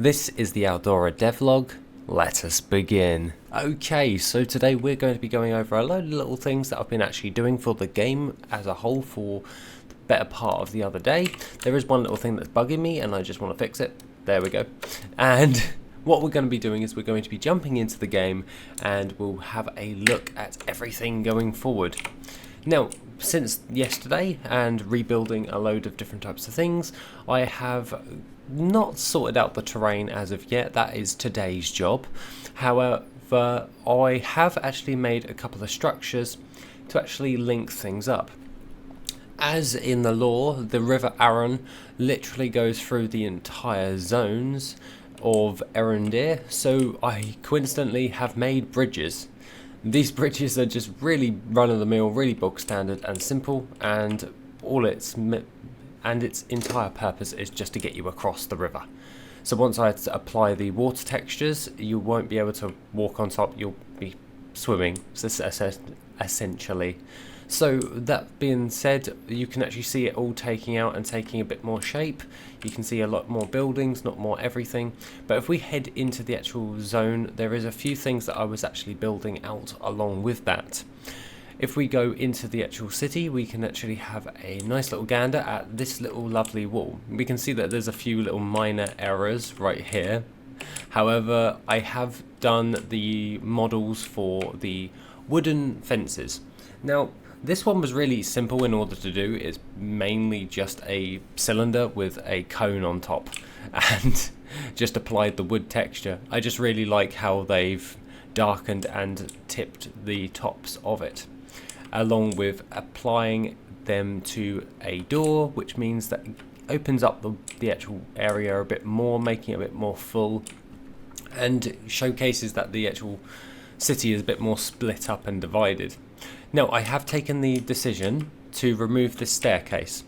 This is the Aldora Devlog. Let us begin. Okay, so today we're going to be going over a load of little things that I've been actually doing for the game as a whole for the better part of the other day. There is one little thing that's bugging me and I just want to fix it. There we go. And what we're going to be doing is we're going to be jumping into the game and we'll have a look at everything going forward. Now, since yesterday and rebuilding a load of different types of things, I have not sorted out the terrain as of yet. That is today's job. However, I have actually made a couple of structures to actually link things up. As in the lore, the River Arun literally goes through the entire zones of Erendir, so I coincidentally have made bridges. These bridges are just really run-of-the-mill, really bog standard and simple, and its entire purpose is just to get you across the river. So once I apply the water textures, you won't be able to walk on top, you'll be swimming, essentially. So that being said, you can actually see it all taking out and taking a bit more shape. You can see a lot more buildings, not more everything. But if we head into the actual zone, there is a few things that I was actually building out along with that. If we go into the actual city, we can actually have a nice little gander at this little lovely wall. We can see that there's a few little minor errors right here. However, I have done the models for the wooden fences. Now, this one was really simple in order to do. It's mainly just a cylinder with a cone on top and just applied the wood texture. I just really like how they've darkened and tipped the tops of it, along with applying them to a door, which means that it opens up the actual area a bit more, making it a bit more full, and showcases that the actual city is a bit more split up and divided. Now, I have taken the decision to remove this staircase.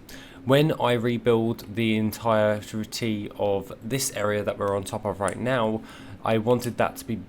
When I rebuild the entirety of this area that we're on top of right now, I wanted that to be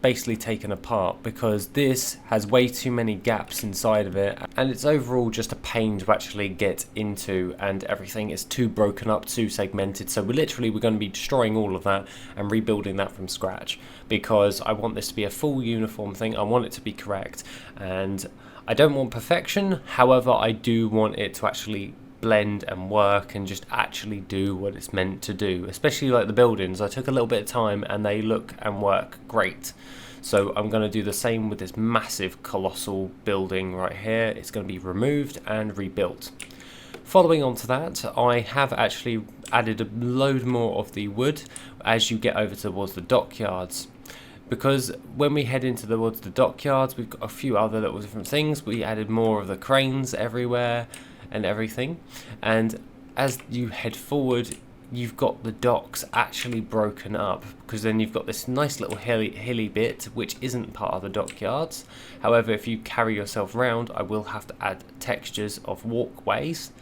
basically taken apart because this has way too many gaps inside of it and it's overall just a pain to actually get into, and everything is too broken up, too segmented. So we're going to be destroying all of that and rebuilding that from scratch because I want this to be a full uniform thing. I want it to be correct, and I don't want perfection. However, I do want it to actually blend and work and just actually do what it's meant to do, especially like the buildings. I took a little bit of time and they look and work great. So I'm going to do the same with this massive colossal building right here. It's going to be removed and rebuilt. Following on to that, I have actually added a load more of the wood as you get over towards the dockyards. Because when we head into towards the dockyards, we've got a few other little different things. We added more of the cranes everywhere and everything, and as you head forward, you've got the docks actually broken up, because then you've got this nice little hilly bit which isn't part of the dockyards. However, if you carry yourself around, I will have to add textures of walkways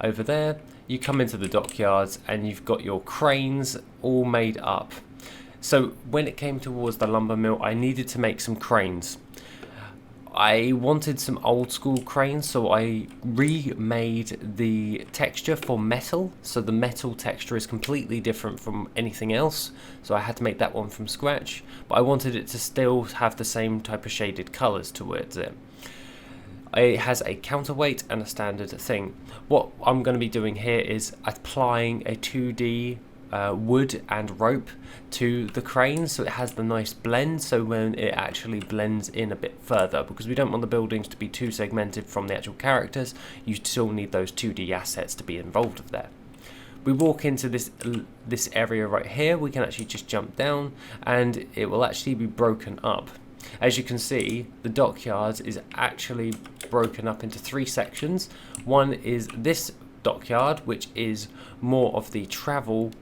over there. You come into the dockyards and you've got your cranes all made up. So when it came towards the lumber mill, I needed to make some cranes. I wanted some old school cranes, so I remade the texture for metal. So the metal texture is completely different from anything else. So I had to make that one from scratch, but I wanted it to still have the same type of shaded colours towards it. It has a counterweight and a standard thing. What I'm going to be doing here is applying a 2D wood and rope to the crane, so it has the nice blend, so when it actually blends in a bit further, because we don't want the buildings to be too segmented from the actual characters. You still need those 2D assets to be involved there. We walk into this area right here, we can actually just jump down and it will actually be broken up. As you can see, the dockyards is actually broken up into 3 sections. One is this dockyard, which is more of the travel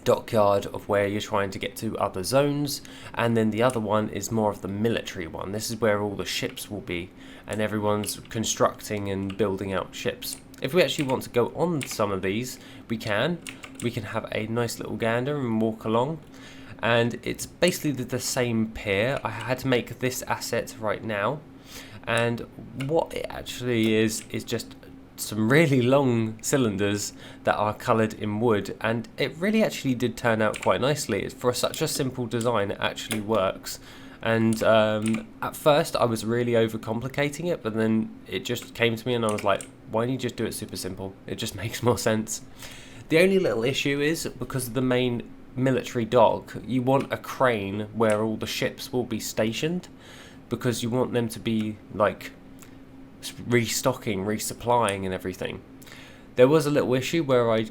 dockyard of where you're trying to get to other zones, and then the other one is more of the military one. This is where all the ships will be and everyone's constructing and building out ships. If we actually want to go on some of these, we can have a nice little gander and walk along, and it's basically the same pier. I had to make this asset right now, and what it actually is just some really long cylinders that are coloured in wood, and it really actually did turn out quite nicely. For such a simple design, it actually works. And at first I was really overcomplicating it, but then it just came to me and I was like, why don't you just do it super simple? It just makes more sense. The only little issue is, because of the main military dock, you want a crane where all the ships will be stationed, because you want them to be like restocking, resupplying and everything. There was a little issue where I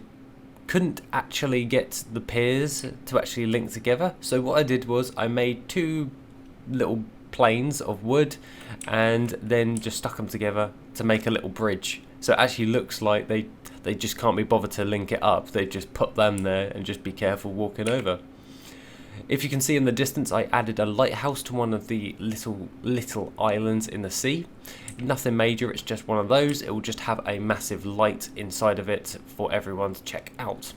couldn't actually get the piers to actually link together, so what I did was I made two little planes of wood and then just stuck them together to make a little bridge. So it actually looks like they just can't be bothered to link it up. They just put them there and just be careful walking over. If you can see in the distance, I added a lighthouse to one of the little islands in the sea. Nothing major, it's just one of those. It will just have a massive light inside of it for everyone to check out.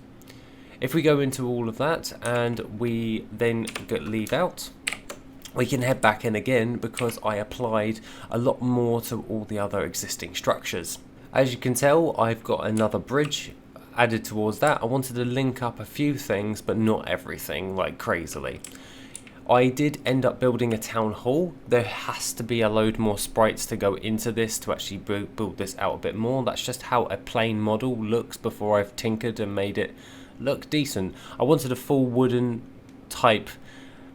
If we go into all of that and we then leave out, we can head back in again, because I applied a lot more to all the other existing structures. As you can tell, I've got another bridge added towards that. I wanted to link up a few things, but not everything like crazily. I did end up building a town hall. There has to be a load more sprites to go into this to actually build this out a bit more. That's just how a plain model looks before I've tinkered and made it look decent. I wanted a full wooden type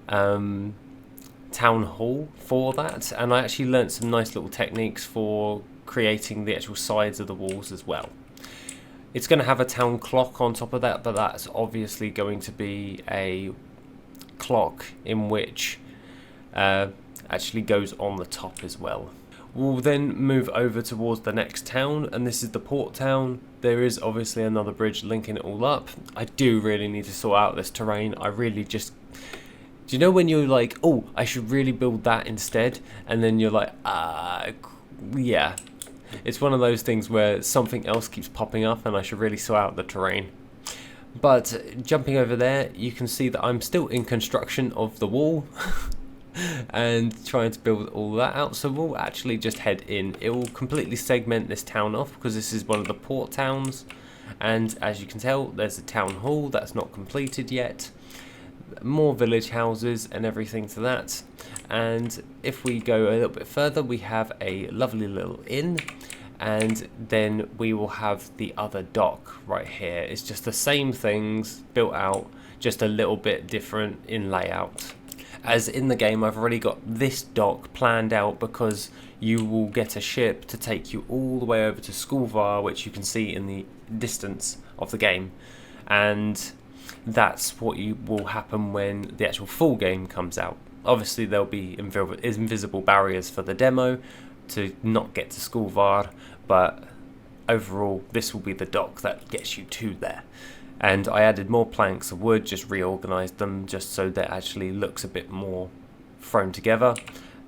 town hall for that, and I actually learnt some nice little techniques for creating the actual sides of the walls as well. It's going to have a town clock on top of that, but that's obviously going to be a clock in which actually goes on the top as well. We'll then move over towards the next town, and this is the port town. There is obviously another bridge linking it all up. I do really need to sort out this terrain. I really just... Do you know when you're like, oh, I should really build that instead? And then you're like, yeah. It's one of those things where something else keeps popping up and I should really sort out the terrain. But jumping over there, you can see that I'm still in construction of the wall and trying to build all that out. So we'll actually just head in. It will completely segment this town off, because this is one of the port towns. And as you can tell, there's a town hall that's not completed yet. More village houses and everything to that. And if we go a little bit further, we have a lovely little inn, and then we will have the other dock right here. It's just the same things built out, just a little bit different in layout. As in the game, I've already got this dock planned out, because you will get a ship to take you all the way over to Skulvar, which you can see in the distance of the game, and that's what will happen when the actual full game comes out. Obviously there'll be invisible barriers for the demo to not get to Skulvar, but overall this will be the dock that gets you to there. And I added more planks of wood, just reorganised them just so that actually looks a bit more thrown together,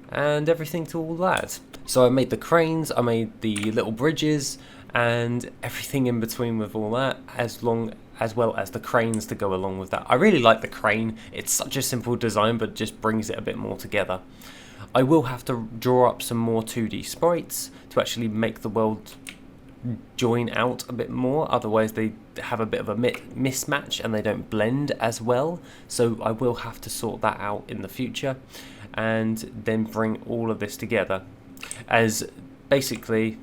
and everything to all that. So I made the cranes, I made the little bridges, and everything in between with all that, as well as the cranes to go along with that. I really like the crane. It's such a simple design, but just brings it a bit more together. I will have to draw up some more 2D sprites to actually make the world join out a bit more, otherwise they have a bit of a mismatch and they don't blend as well. So I will have to sort that out in the future, and then bring all of this together, as basically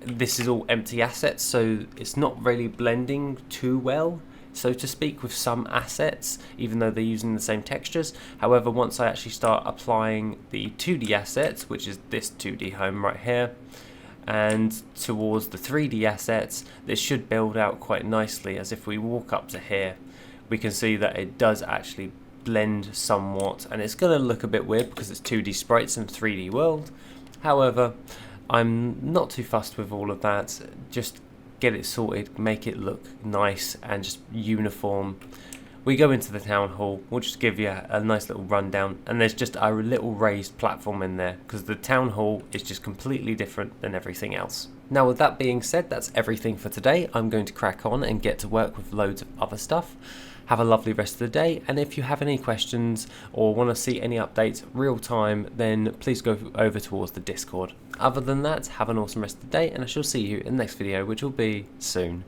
this is all empty assets, so it's not really blending too well, so to speak, with some assets, even though they're using the same textures. However, once I actually start applying the 2D assets, which is this 2D home right here, and towards the 3D assets, this should build out quite nicely. As if we walk up to here, we can see that it does actually blend somewhat, and it's going to look a bit weird because it's 2D sprites in a 3D world. However, I'm not too fussed with all of that. Just get it sorted, make it look nice and just uniform. We go into the town hall. We'll just give you a nice little rundown, and there's just a little raised platform in there because the town hall is just completely different than everything else. Now, with that being said, that's everything for today. I'm going to crack on and get to work with loads of other stuff. Have a lovely rest of the day, and if you have any questions or want to see any updates real time, then please go over towards the Discord. Other than that, have an awesome rest of the day, and I shall see you in the next video, which will be soon.